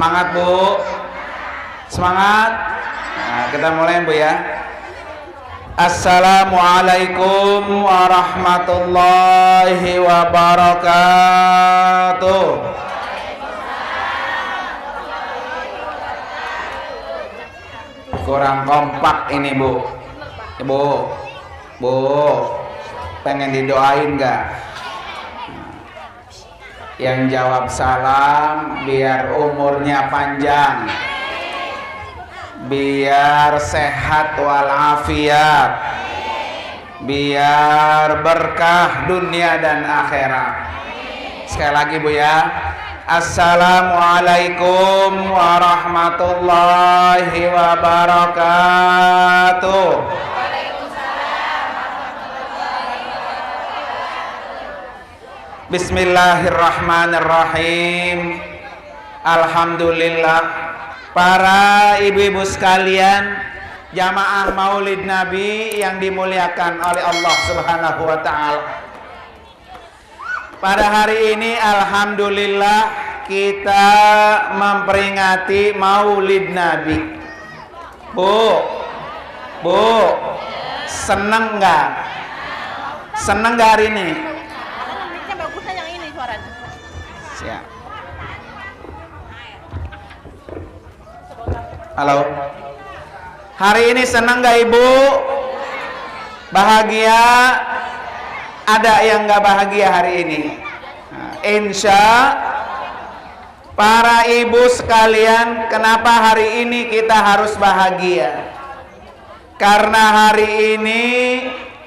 Semangat Bu. Semangat. Nah, kita mulai Bu ya. Assalamualaikum warahmatullahi wabarakatuh. Kurang kompak ini Bu. Ibu, Bu, pengen didoain gak? Yang jawab salam biar umurnya panjang, biar sehat walafiat, biar berkah dunia dan akhirat. Sekali lagi Bu ya. Assalamualaikum warahmatullahi wabarakatuh. Bismillahirrahmanirrahim. Alhamdulillah. Para ibu-ibu sekalian, jamaah Maulid Nabi yang dimuliakan oleh Allah Subhanahu wa taala. Pada hari ini alhamdulillah kita memperingati Maulid Nabi. Bu, seneng nggak? Seneng nggak hari ini? Siap. Halo. Hari ini senang gak Ibu? Bahagia? Ada yang gak bahagia hari ini? Nah, insya para ibu sekalian, kenapa hari ini kita harus bahagia? Karena hari ini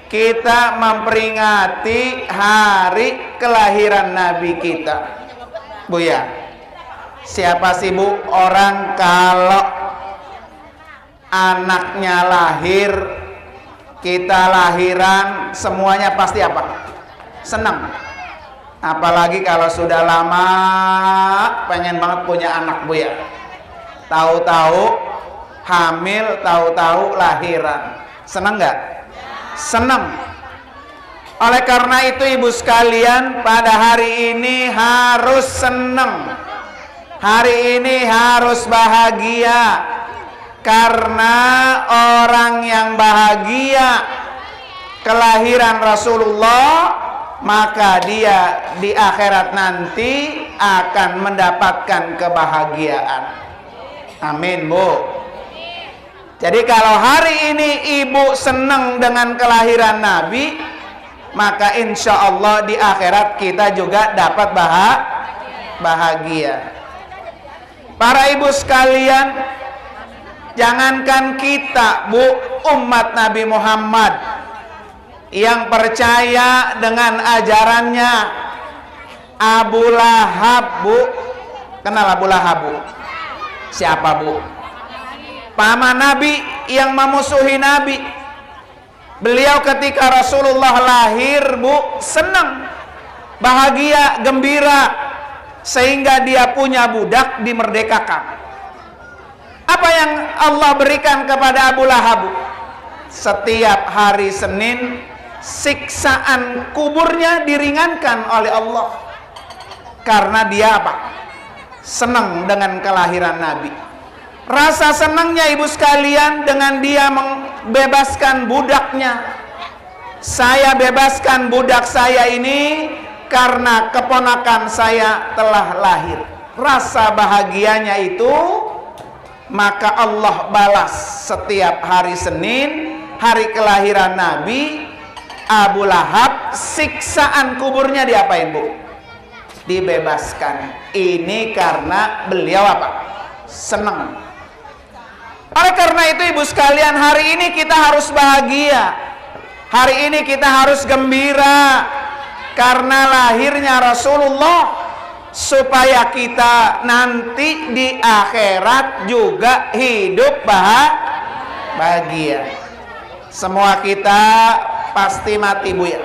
kita memperingati hari kelahiran Nabi kita. Bu ya, siapa sih Bu orang kalau anaknya lahir, kita lahiran, semuanya pasti apa? Senang. Apalagi kalau sudah lama pengen banget punya anak Bu ya. Tahu-tahu hamil, tahu-tahu lahiran. Senang nggak? Senang. Oleh karena itu ibu sekalian, pada hari ini harus senang. Hari ini harus bahagia. Karena orang yang bahagia kelahiran Rasulullah, maka dia di akhirat nanti akan mendapatkan kebahagiaan. Amin Bu. Jadi kalau hari ini ibu senang dengan kelahiran Nabi, maka insya Allah di akhirat kita juga dapat bahagia. Para ibu sekalian, jangankan kita Bu, umat Nabi Muhammad yang percaya dengan ajarannya, Abu Lahab Bu, kenal Abu Lahab Bu? Siapa Bu? Paman Nabi yang memusuhi Nabi. Beliau ketika Rasulullah lahir Bu, senang, bahagia, gembira, sehingga dia punya budak dimerdekakan. Apa yang Allah berikan kepada Abu Lahab? Setiap hari Senin siksaan kuburnya diringankan oleh Allah. Karena dia apa? Senang dengan kelahiran Nabi. Rasa senangnya ibu sekalian dengan dia membebaskan budaknya. Saya bebaskan budak saya ini karena keponakan saya telah lahir. Rasa bahagianya itu, maka Allah balas setiap hari Senin, hari kelahiran Nabi. Abu Lahab siksaan kuburnya diapain Bu? Dibebaskan. Ini karena beliau apa? Senang. Oleh karena itu ibu sekalian, hari ini kita harus bahagia. Hari ini kita harus gembira karena lahirnya Rasulullah, supaya kita nanti di akhirat juga hidup bahagia. Semua kita pasti mati Bu ya.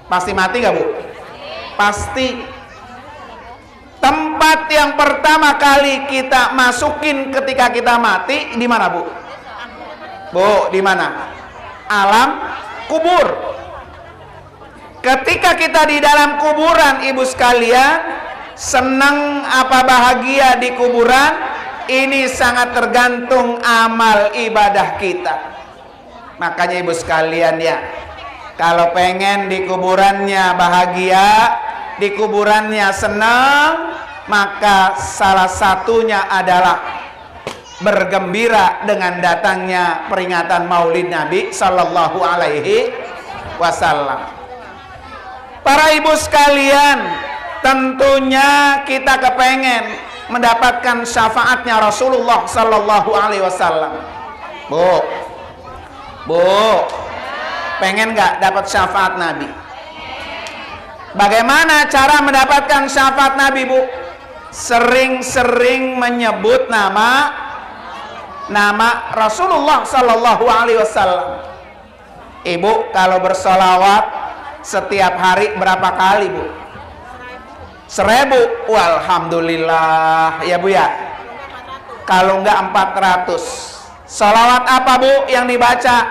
Pasti mati gak Bu? Pasti. Tempat yang pertama kali kita masukin ketika kita mati di mana Bu? Bu, di mana? Alam kubur. Ketika kita di dalam kuburan ibu sekalian, senang apa bahagia di kuburan, ini sangat tergantung amal ibadah kita. Makanya ibu sekalian ya, kalau pengen di kuburannya bahagia, di kuburannya senang, maka salah satunya adalah bergembira dengan datangnya peringatan Maulid Nabi Sallallahu Alaihi Wasallam. Para ibu sekalian, tentunya kita kepengen mendapatkan syafaatnya Rasulullah Sallallahu Alaihi Wasallam. Bu, pengen nggak dapat syafaat Nabi? Bagaimana cara mendapatkan syafaat Nabi, Bu? Sering-sering menyebut nama Rasulullah Sallallahu Alaihi Wasallam. Ibu kalau bersolawat setiap hari berapa kali, Bu? 1000. Alhamdulillah ya Bu ya. Kalau enggak 400. Solawat apa Bu yang dibaca?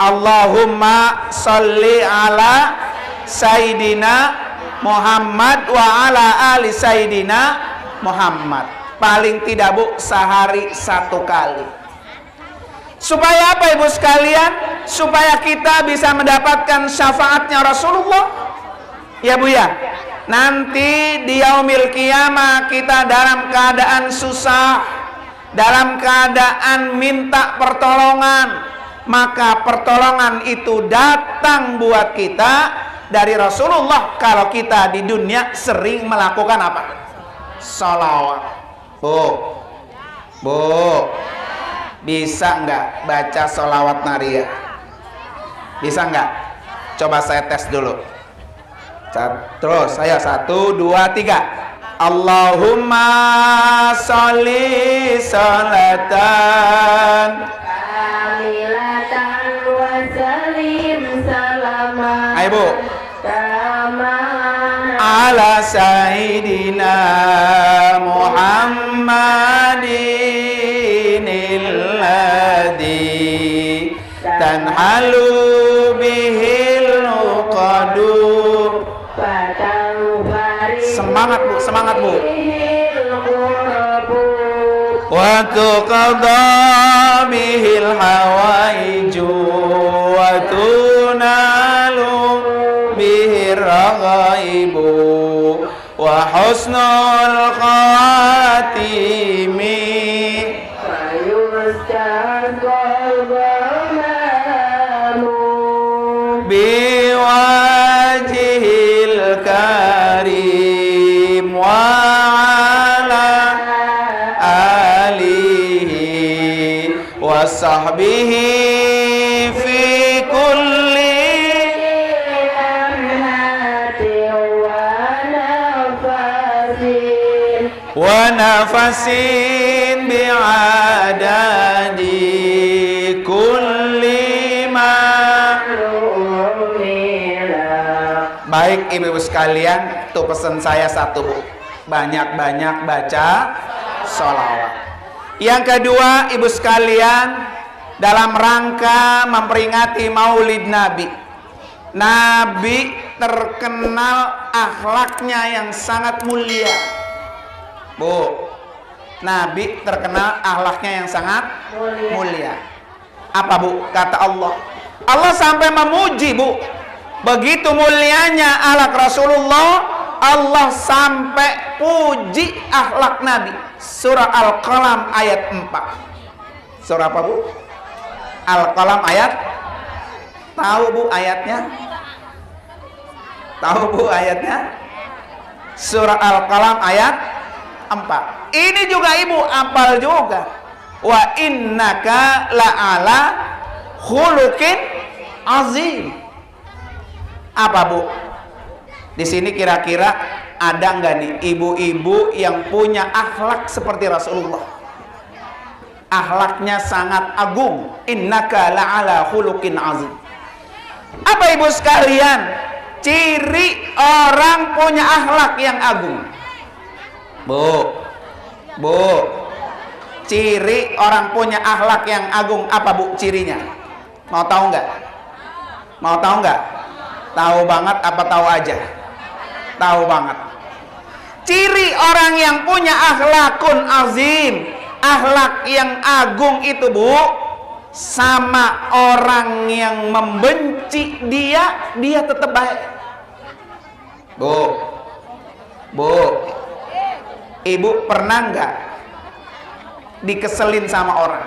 Allahumma sholli ala Sayyidina Muhammad wa ala ali Sayyidina Muhammad. Paling tidak Bu, sehari 1 kali. Supaya apa ibu sekalian? Supaya kita bisa mendapatkan syafaatnya Rasulullah. Ya Bu ya. Nanti di yaumil qiyamah kita dalam keadaan susah, dalam keadaan minta pertolongan, maka pertolongan itu datang buat kita dari Rasulullah kalau kita di dunia sering melakukan apa? Sholawat. Bu, bisa nggak baca sholawat Naria? Bisa nggak? Coba saya tes dulu. Terus saya 1, 2, 3. Allahumma sholli sholatan kamilatan wa salim salaman. Ayo Bu. Ala Sayyidina Muhammadin alladhi tanhalu bihil uqadu. Semangat Bu, semangat Bu. Wa tuqadha bihil hawaiju wa tunalu bihir raghaibu wa husnul khatimi biwajhil karim wa ala alihi wa sahbihi fi kulli wa nafasin bi'adadi kulli ma. Baik ibu-ibu sekalian, tuh pesan saya 1 Bu, banyak-banyak baca sholawat. Yang kedua ibu sekalian, dalam rangka memperingati Maulid Nabi, Nabi terkenal akhlaknya yang sangat mulia. Bu, Nabi terkenal akhlaknya yang sangat mulia. Apa Bu? Kata Allah. Allah sampai memuji Bu. Begitu mulianya akhlak Rasulullah, Allah sampai puji akhlak Nabi. Surah Al-Qalam ayat 4. Surah apa Bu? Al-Qalam ayat. Tahu Bu ayatnya? Tahu Bu ayatnya? Surah Al-Qalam ayat 4. Ini juga ibu apal juga. Wa innaka la'ala khuluqin azim. Apa Bu? Di sini kira-kira ada nggak nih ibu-ibu yang punya akhlak seperti Rasulullah? Akhlaknya sangat agung. Innaka la'ala khuluqin azim. Apa ibu sekalian ciri orang punya akhlak yang agung? Bu, ciri orang punya akhlak yang agung apa Bu cirinya? Mau tahu nggak? Mau tahu nggak? Tahu banget apa tahu aja? Tahu banget. ciri orang yang punya akhlakun azim, akhlak yang agung itu, Bu, sama orang yang membenci dia tetap baik. Bu, ibu pernah nggak dikeselin sama orang?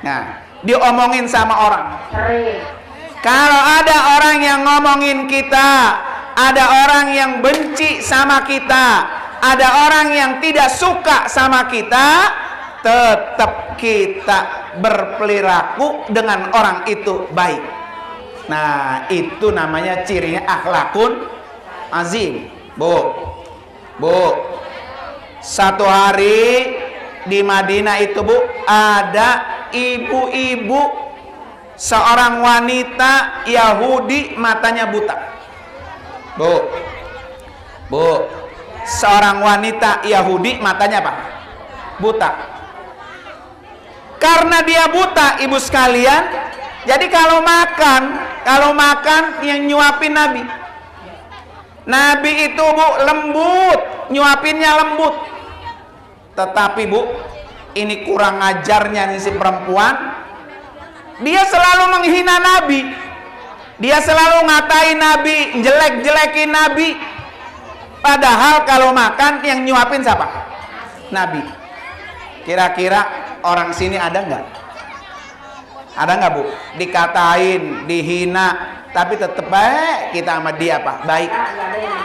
Nah, diomongin sama orang. Kalau ada orang yang ngomongin kita, ada orang yang benci sama kita, ada orang yang tidak suka sama kita, tetap kita berperilaku dengan orang itu baik. Nah, itu namanya cirinya akhlakun azim. Bu, satu hari di Madinah itu, Bu, ada ibu-ibu, seorang wanita Yahudi matanya buta. Bu, seorang wanita Yahudi matanya apa? Buta. Karena dia buta, ibu sekalian, jadi kalau makan yang nyuapin Nabi. Nabi itu, Bu, lembut, nyuapinnya lembut. Tetapi, Bu, ini kurang ajarnya nih si perempuan. Dia selalu menghina Nabi. Dia selalu ngatain Nabi, jelek-jelekin Nabi. Padahal kalau makan yang nyuapin siapa? Nabi. Kira-kira orang sini ada nggak? Ada nggak, Bu? Dikatain, dihina, tapi tetap baik kita sama dia, Pak. Baik.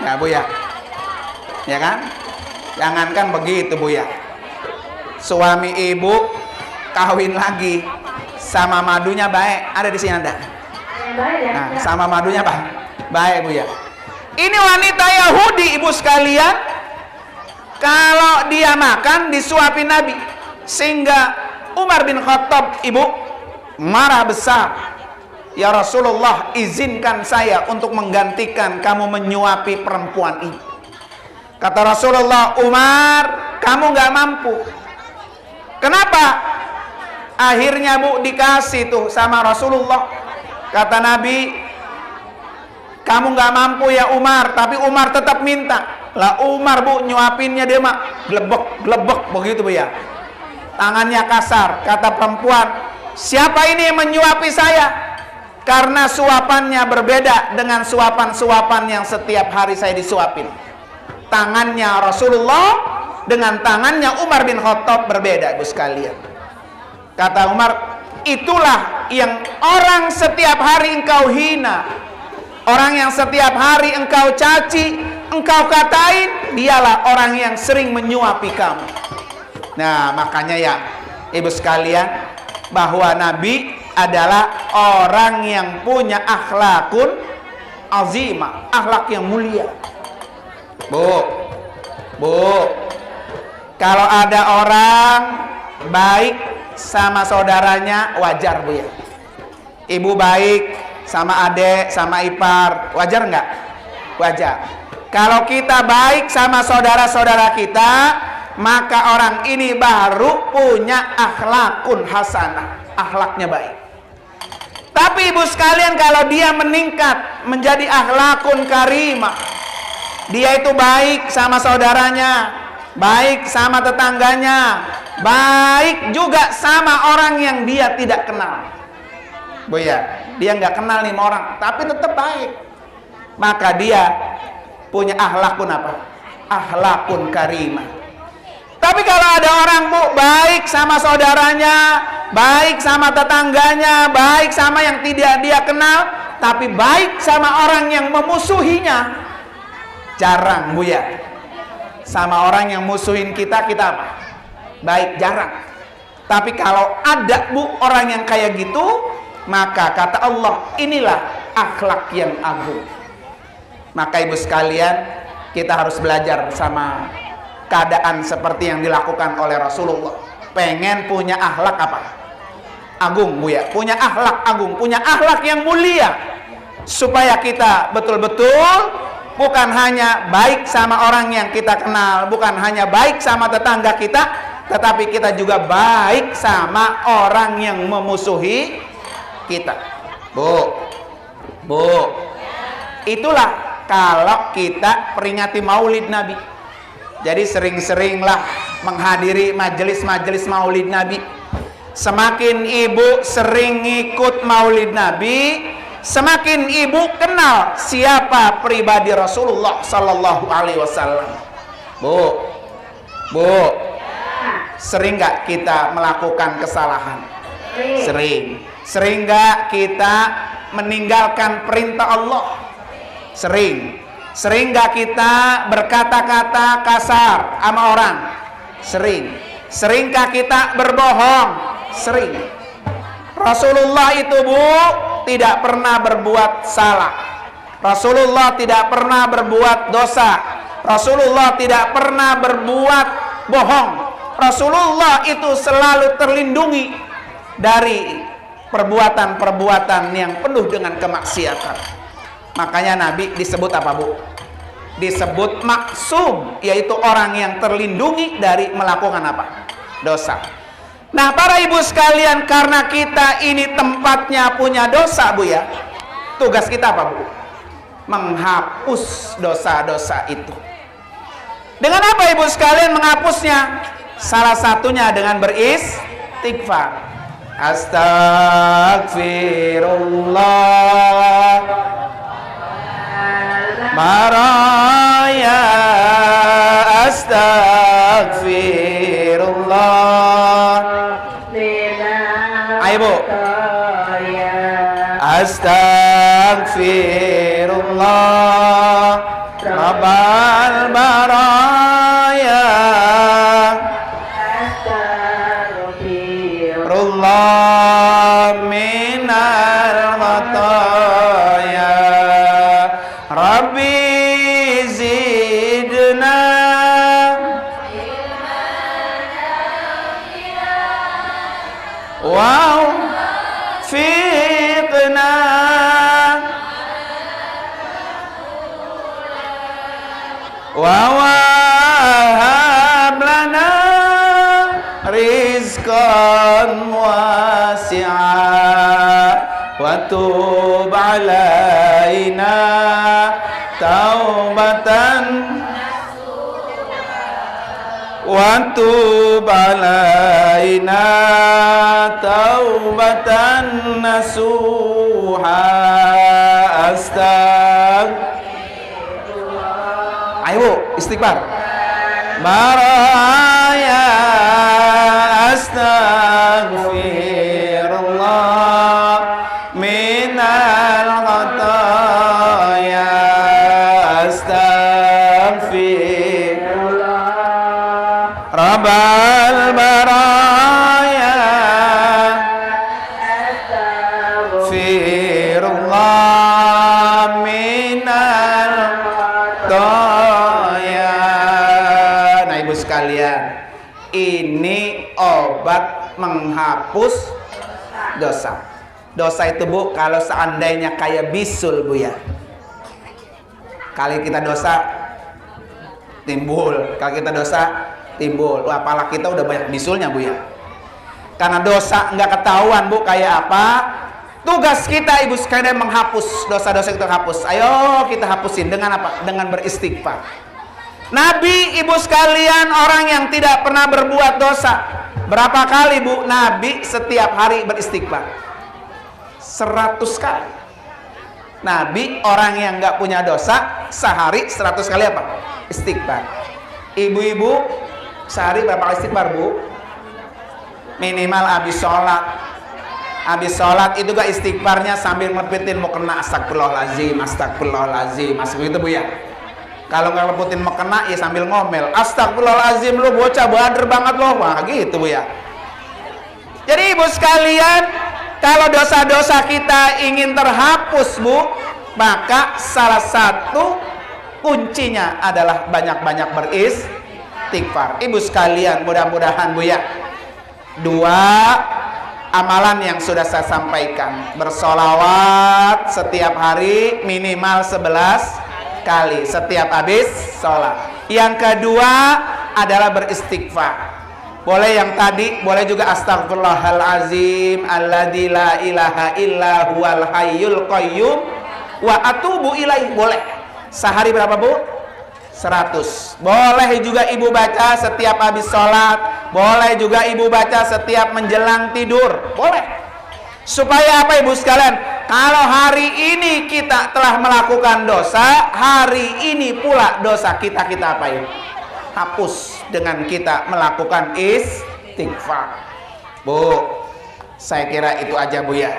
Ya, Bu, ya. Ya kan? Jangankan begitu, Bu, ya. Suami ibu kawin lagi sama madunya baik. Ada di sini ada. Nah, sama madunya baik. Baik, Bu, ya. Ini wanita Yahudi, ibu sekalian. Kalau dia makan disuapin Nabi, sehingga Umar bin Khattab, ibu, marah besar. Ya Rasulullah, izinkan saya untuk menggantikan kamu menyuapi perempuan ini. Kata Rasulullah, Umar, kamu gak mampu. Kenapa? Akhirnya, Bu, dikasih tuh sama Rasulullah. Kata Nabi, kamu gak mampu ya Umar. Tapi Umar tetap minta. Lah Umar, Bu, nyuapinnya dia mah glebek begitu, Bu, ya. Tangannya kasar. Kata perempuan, siapa ini yang menyuapi saya? Karena suapannya berbeda dengan suapan-suapan yang setiap hari saya disuapin. Tangannya Rasulullah dengan tangannya Umar bin Khattab berbeda, Ibu sekalian. Kata Umar, itulah yang orang setiap hari engkau hina, orang yang setiap hari engkau caci, engkau katain, dialah orang yang sering menyuapi kamu. Nah, makanya ya, Ibu sekalian, bahwa Nabi adalah orang yang punya akhlakun azimah, akhlak yang mulia. Bu, kalau ada orang baik sama saudaranya, wajar, Bu, ya. Ibu baik sama adek, sama ipar, wajar nggak? Wajar. Kalau kita baik sama saudara-saudara kita, maka orang ini baru punya akhlakun hasanah, akhlaknya baik. Tapi ibu sekalian, kalau dia meningkat menjadi akhlakun karimah, dia itu baik sama saudaranya, baik sama tetangganya, baik juga sama orang yang dia tidak kenal. Bu, ya, dia nggak kenal nih sama orang, tapi tetap baik. Maka dia punya akhlakun apa? Akhlakun karimah. Tapi kalau ada orang, Bu, baik sama saudaranya, baik sama tetangganya, baik sama yang tidak dia kenal, tapi baik sama orang yang memusuhinya, jarang, Bu, ya. Sama orang yang musuhin kita, kita apa? Baik, jarang. Tapi kalau ada, Bu, orang yang kayak gitu, maka kata Allah, inilah akhlak yang agung. Maka ibu sekalian, kita harus belajar sama keadaan seperti yang dilakukan oleh Rasulullah. Pengen punya akhlak apa? Agung, Bu, ya. Punya akhlak agung, punya akhlak yang mulia, supaya kita betul-betul bukan hanya baik sama orang yang kita kenal, bukan hanya baik sama tetangga kita, tetapi kita juga baik sama orang yang memusuhi kita. Bu, itulah kalau kita peringati Maulid Nabi. Jadi sering-seringlah menghadiri majelis-majelis Maulid Nabi. Semakin ibu sering ikut Maulid Nabi, semakin ibu kenal siapa pribadi Rasulullah Sallallahu Alaihi Wasallam. Bu, sering nggak kita melakukan kesalahan? Sering nggak kita meninggalkan perintah Allah? Sering nggak kita berkata-kata kasar sama orang? Seringkah kita berbohong? Sering. Rasulullah itu bu tidak pernah berbuat salah. Rasulullah tidak pernah berbuat dosa. Rasulullah tidak pernah berbuat bohong. Rasulullah itu selalu terlindungi dari perbuatan-perbuatan yang penuh dengan kemaksiatan. Makanya Nabi disebut apa bu? Disebut maksum, yaitu orang yang terlindungi dari melakukan apa? Dosa. Nah para ibu sekalian, karena kita ini tempatnya punya dosa bu ya, tugas kita apa bu? Menghapus dosa-dosa itu. Dengan apa ibu sekalian menghapusnya? Salah satunya dengan beristighfar. Astagfirullah maraya, astagfirullah. Ayo bu. Astagfirullah rabbal baraya, astagfirullah minal khataya, rabbi zidna wow fiqna wa wahab lana rizqan wasi'a wa tub alaina taubatan wa tub alaina taubatan nasuha. Ayo istighfar. Baraya astagfirullah minal khataya, astagfirullah rabbal baraya, astagfirullah minal khataya. Nah ibu sekalian, ini obat menghapus dosa. Dosa itu bu, kalau seandainya kayak bisul bu ya, kali kita dosa timbul, kalau kita dosa timbul. Wah, pala kita udah banyak bisulnya bu ya. Karena dosa nggak ketahuan bu kayak apa. Tugas kita ibu sekalian menghapus dosa-dosa itu, hapus. Ayo kita hapusin dengan apa? Dengan beristighfar. Nabi ibu sekalian orang yang tidak pernah berbuat dosa. Berapa kali bu Nabi setiap hari beristighfar? 100 kali. Nabi orang yang nggak punya dosa sehari 100 kali apa? Istighfar. Ibu-ibu sehari berapa kali istighfar bu? Minimal habis sholat. Habis sholat itu gak istighfarnya sambil ngepitin mau kena astagfirullahaladzim, astagfirullahaladzim, masuk itu bu ya. Kalau nggak leputin mau kena ya sambil ngomel, astagfirullahaladzim lu bocah bader banget lo, wah gitu bu ya. Jadi ibu sekalian, kalau dosa-dosa kita ingin terhapus bu, maka salah satu kuncinya adalah banyak-banyak beristighfar. Ibu sekalian, mudah-mudahan bu ya, 2 amalan yang sudah saya sampaikan. Bersolawat setiap hari minimal 11 kali setiap habis sholat. Yang kedua adalah beristighfar. Boleh yang tadi, boleh juga astagfirullahalazim alladzi la ilaha illa huwal hayyul qayyum wa atubu ilaih. Boleh. Sehari berapa bu? 100. Boleh juga ibu baca setiap habis sholat, boleh juga ibu baca setiap menjelang tidur, boleh. Supaya apa ibu sekalian? Kalau hari ini kita telah melakukan dosa, hari ini pula dosa kita apain? Hapus dengan kita melakukan istighfar. Bu, saya kira itu aja Bu ya.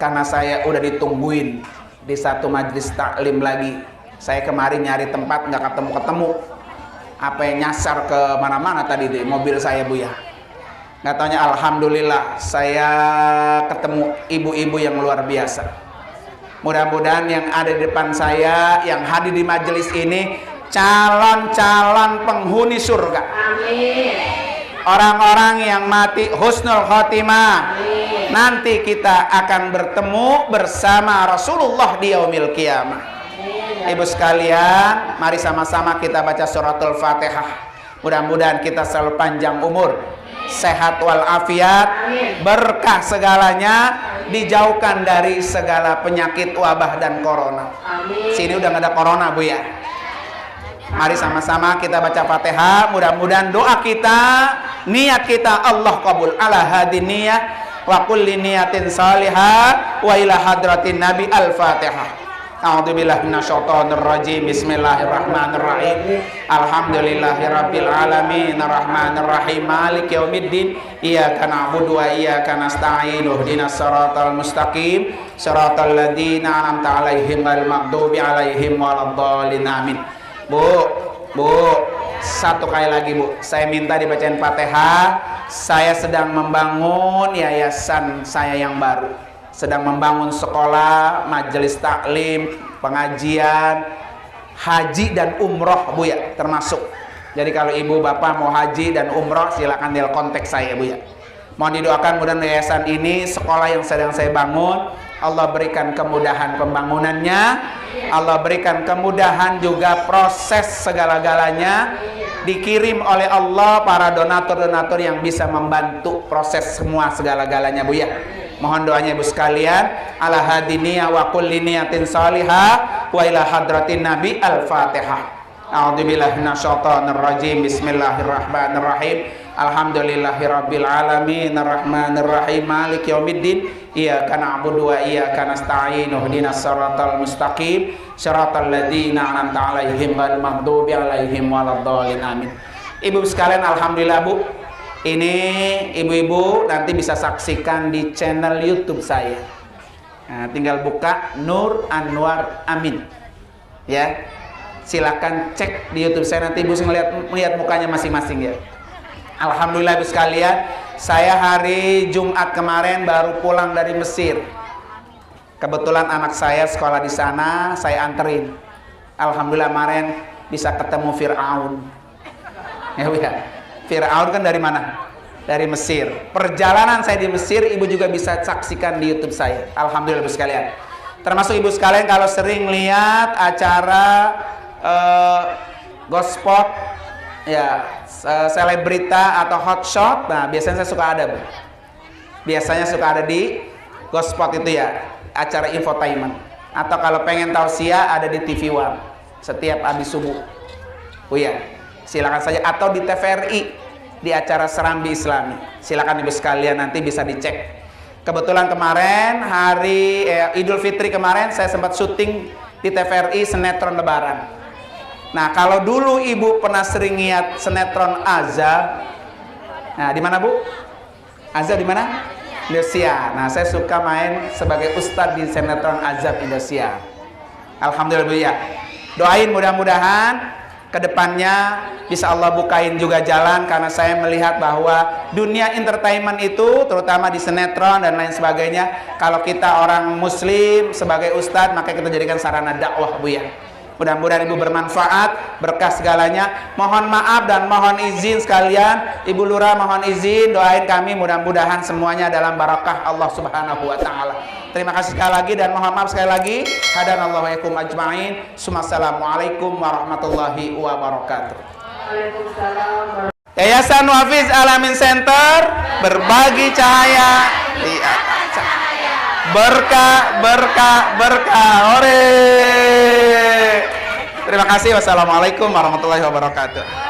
Karena saya udah ditungguin di satu majelis taklim lagi. Saya kemarin nyari tempat nggak ketemu-ketemu. Apa yang nyasar ke mana-mana tadi deh mobil saya Bu ya. Nggak taunya alhamdulillah saya ketemu ibu-ibu yang luar biasa. Mudah-mudahan yang ada di depan saya, yang hadir di majelis ini calon-calon penghuni surga. Amin. Orang-orang yang mati husnul khotimah. Amin. Nanti kita akan bertemu bersama Rasulullah di yaumil qiyamah. Ibu sekalian, mari sama-sama kita baca suratul Fatihah. Mudah-mudahan kita selalu panjang umur, sehat walafiat, berkah segalanya, dijauhkan dari segala penyakit wabah dan corona. Amin. Sini udah nggak ada corona Bu ya. Mari sama-sama kita baca Fatihah. Mudah-mudahan doa kita, niat kita Allah kabul ala hadin niyah wa kulli niyatin salihah wa ila hadratin Nabi. Al-Fatihah. A'udzubillahi minasyaitonir rajim. Bismillahirrahmanirrahim. Alhamdulillahirabbil alamin arrahmanir rahim maliki yaumiddin. Iyyaka na'budu wa iyyaka nasta'in. Ihdinas siratal mustaqim. Siratal ladzina an'amta 'alaihim ghairil maghdubi 'alaihim waladdallin. Amin. Bu, satu kali lagi Bu, saya minta dibacain Fatihah. Saya sedang membangun yayasan saya yang baru. Sedang membangun sekolah, majelis taklim, pengajian, haji dan umroh Bu ya, termasuk. Jadi kalau ibu bapak mau haji dan umroh silakan di kontak saya Bu ya. Mohon didoakan mudah yayasan ini, sekolah yang sedang saya bangun, Allah berikan kemudahan pembangunannya, Allah berikan kemudahan juga proses segala-galanya, dikirim oleh Allah para donatur-donatur yang bisa membantu proses semua segala-galanya Bu ya. Mohon doanya ibu sekalian, ala hadiniyah wa kulli niyatin salihah wa ila hadratin Nabi. Al-Fatihah. A'udzubillahi minasyaitonir rajim. Bismillahirrahmanirrahim. Alhamdulillahirabbil alamin arrahmanir rahim maliki yaumiddin. Iyyaka na'budu wa iyyaka nasta'in. Ihdinas siratal mustaqim. Siratal ladzina an'amta 'alaihim ghairil maghdubi 'alaihim waladdallin. Amin. Ibu sekalian, alhamdulillah Bu, ini ibu-ibu nanti bisa saksikan di channel YouTube saya. Nah, tinggal buka Nur Anwar Amin. Ya. Silakan cek di YouTube saya, nanti ibu melihat mukanya masing-masing ya. Alhamdulillah ibu sekalian, saya hari Jumat kemarin baru pulang dari Mesir. Kebetulan anak saya sekolah di sana, saya anterin. Alhamdulillah kemarin bisa ketemu Fir'aun. Ya Bu ya. Fir'aun kan dari mana? Dari Mesir. Perjalanan saya di Mesir ibu juga bisa saksikan di YouTube saya. Alhamdulillah ibu sekalian. Termasuk ibu sekalian kalau sering lihat acara Gospot ya, selebrita atau hotshot, nah biasanya saya suka ada Bu. Biasanya suka ada di Gospot itu ya, acara infotainment. Atau kalau pengen tausiah ada di TV One setiap habis subuh. Oh ya, silakan saja, atau di TVRI di acara Serambi Islami. Silakan ibu sekalian nanti bisa dicek. Kebetulan kemarin hari Idul Fitri kemarin saya sempat syuting di TVRI sinetron Lebaran. Nah, kalau dulu ibu pernah sering lihat sinetron Azab. Nah, di mana Bu? Azab di mana? Indosiar. Nah, saya suka main sebagai ustadz di sinetron Azab Indosiar. Alhamdulillah Bu ya. Doain mudah-mudahan kedepannya bisa Allah bukain juga jalan, karena saya melihat bahwa dunia entertainment itu terutama di sinetron dan lain sebagainya, kalau kita orang muslim sebagai ustadz maka kita jadikan sarana dakwah Bu ya. Mudah-mudahan ibu bermanfaat, berkah segalanya. Mohon maaf dan mohon izin sekalian, Ibu Lurah mohon izin doain kami mudah-mudahan semuanya dalam barakah Allah Subhanahu wa taala. Terima kasih sekali lagi dan mohon maaf sekali lagi. Hadanallahu wa iyyakum ajmain. Assalamualaikum warahmatullahi wabarakatuh. Waalaikumsalam. Yayasan Wafiz Alamin Center, berbagi cahaya di atas cahaya. Berkah, berkah, berkah. Ore. Terima kasih. Wassalamualaikum warahmatullahi wabarakatuh.